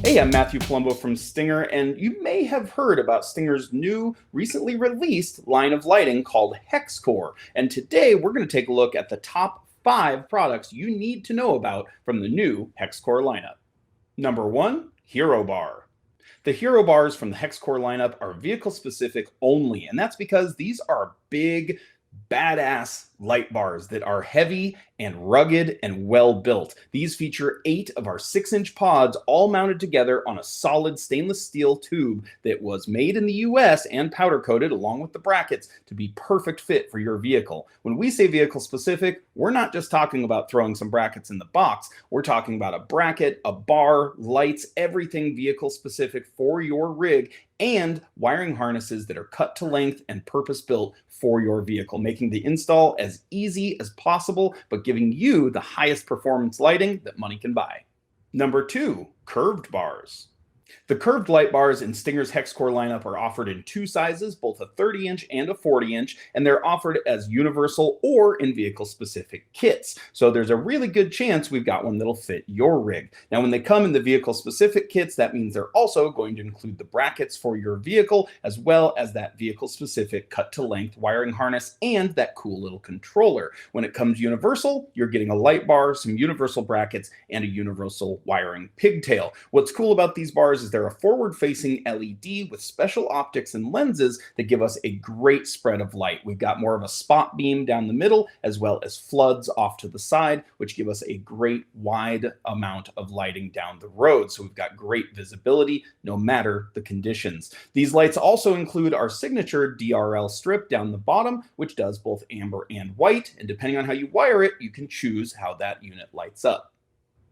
Hey, I'm Matthew Palumbo from Stinger, and you may have heard about Stinger's new, recently released line of lighting called HEXCORE. And today we're going to take a look at the top 5 products you need to know about from the new HEXCORE lineup. Number 1, HeroBar. The HeroBars from the HEXCORE lineup are vehicle specific only, and that's because these are big, badass light bars that are heavy and rugged and well built. These feature 8 of our 6-inch pods all mounted together on a solid stainless steel tube that was made in the US and powder coated along with the brackets to be perfect fit for your vehicle. When we say vehicle specific, we're not just talking about throwing some brackets in the box. We're talking about a bracket, a bar, lights, everything vehicle specific for your rig, and wiring harnesses that are cut to length and purpose built for your vehicle, making the install as easy as possible, but giving you the highest performance lighting that money can buy. Number 2, curved bars. The curved light bars in Stinger's HEXCORE lineup are offered in 2 sizes, both a 30-inch and a 40-inch, and they're offered as universal or in vehicle-specific kits. So there's a really good chance we've got one that'll fit your rig. Now, when they come in the vehicle-specific kits, that means they're also going to include the brackets for your vehicle, as well as that vehicle-specific cut-to-length wiring harness and that cool little controller. When it comes universal, you're getting a light bar, some universal brackets, and a universal wiring pigtail. What's cool about these bars is they're a forward-facing LED with special optics and lenses that give us a great spread of light. We've got more of a spot beam down the middle, as well as floods off to the side, which give us a great wide amount of lighting down the road. So we've got great visibility no matter the conditions. These lights also include our signature DRL strip down the bottom, which does both amber and white. And depending on how you wire it, you can choose how that unit lights up.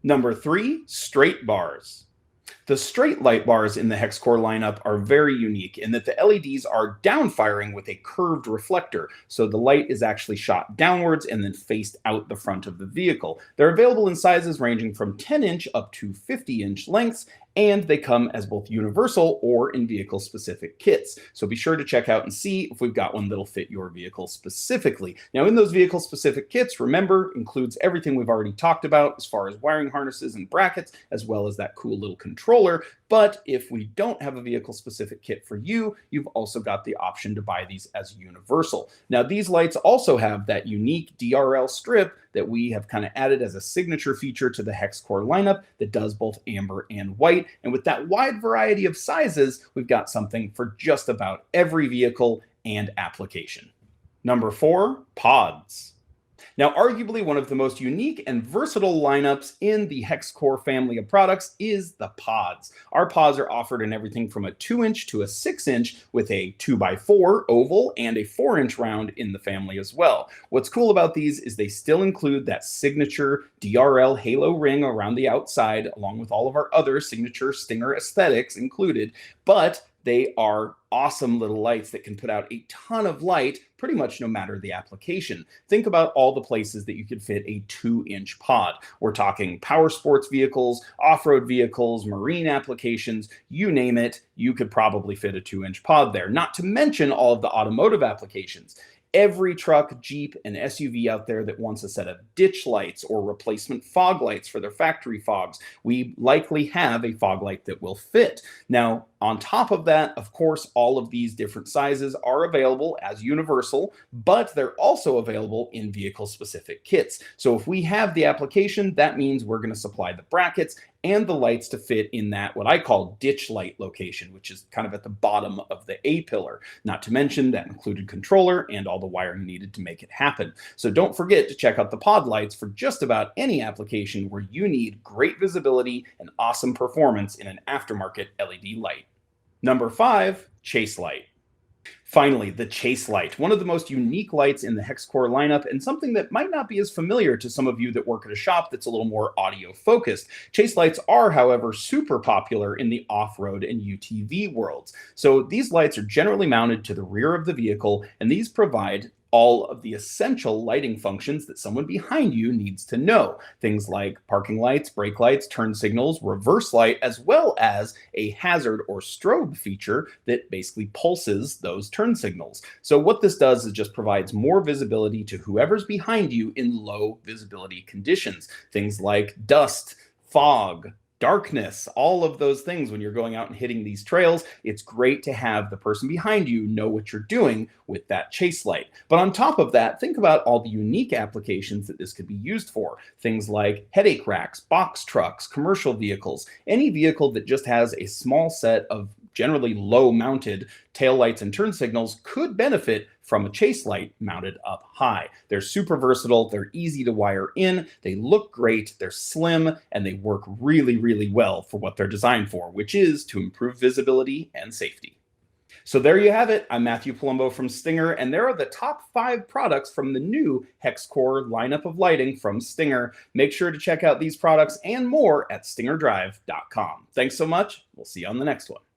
Number 3, straight bars. The straight light bars in the HEXCORE lineup are very unique in that the LEDs are downfiring with a curved reflector, so the light is actually shot downwards and then faced out the front of the vehicle. They're available in sizes ranging from 10-inch up to 50-inch lengths, and they come as both universal or in vehicle-specific kits. So be sure to check out and see if we've got one that'll fit your vehicle specifically. Now, in those vehicle-specific kits, remember, includes everything we've already talked about as far as wiring harnesses and brackets, as well as that cool little controller. But if we don't have a vehicle-specific kit for you, you've also got the option to buy these as universal. Now, these lights also have that unique DRL strip that we have kind of added as a signature feature to the HEXCORE lineup that does both amber and white. And with that wide variety of sizes, we've got something for just about every vehicle and application. Number 4, pods. Now, arguably one of the most unique and versatile lineups in the HEXCORE family of products is the pods. Our pods are offered in everything from a 2-inch to a 6-inch with a 2x4 oval and a 4-inch round in the family as well. What's cool about these is they still include that signature DRL halo ring around the outside, along with all of our other signature Stinger aesthetics included, but they are awesome little lights that can put out a ton of light pretty much no matter the application. Think about all the places that you could fit a 2-inch pod. We're talking power sports vehicles, off-road vehicles, marine applications, you name it, you could probably fit a 2-inch pod there. Not to mention all of the automotive applications. Every truck, Jeep, and SUV out there that wants a set of ditch lights or replacement fog lights for their factory fogs, we likely have a fog light that will fit. Now, on top of that, of course, all of these different sizes are available as universal, but they're also available in vehicle-specific kits. So if we have the application, that means we're going to supply the brackets and the lights to fit in that what I call ditch light location, which is kind of at the bottom of the A-pillar. Not to mention that included controller and all the wiring needed to make it happen. So don't forget to check out the pod lights for just about any application where you need great visibility and awesome performance in an aftermarket LED light. Number 5, chase light. Finally, the chase light, one of the most unique lights in the HEXCORE lineup and something that might not be as familiar to some of you that work at a shop that's a little more audio focused. Chase lights are, however, super popular in the off-road and UTV worlds. So these lights are generally mounted to the rear of the vehicle, and these provide all of the essential lighting functions that someone behind you needs to know. Things like parking lights, brake lights, turn signals, reverse light, as well as a hazard or strobe feature that basically pulses those turn signals. So what this does is just provides more visibility to whoever's behind you in low visibility conditions. Things like dust, fog, darkness, all of those things when you're going out and hitting these trails. It's great to have the person behind you know what you're doing with that chase light. But on top of that, think about all the unique applications that this could be used for. Things like headache racks, box trucks, commercial vehicles, any vehicle that just has a small set of generally low mounted tail lights and turn signals could benefit from a chase light mounted up high. They're super versatile, they're easy to wire in, they look great, they're slim, and they work really, really well for what they're designed for, which is to improve visibility and safety. So there you have it. I'm Matthew Palumbo from Stinger, and there are the top 5 products from the new HEXCORE lineup of lighting from Stinger. Make sure to check out these products and more at stingerdrive.com. Thanks so much. We'll see you on the next one.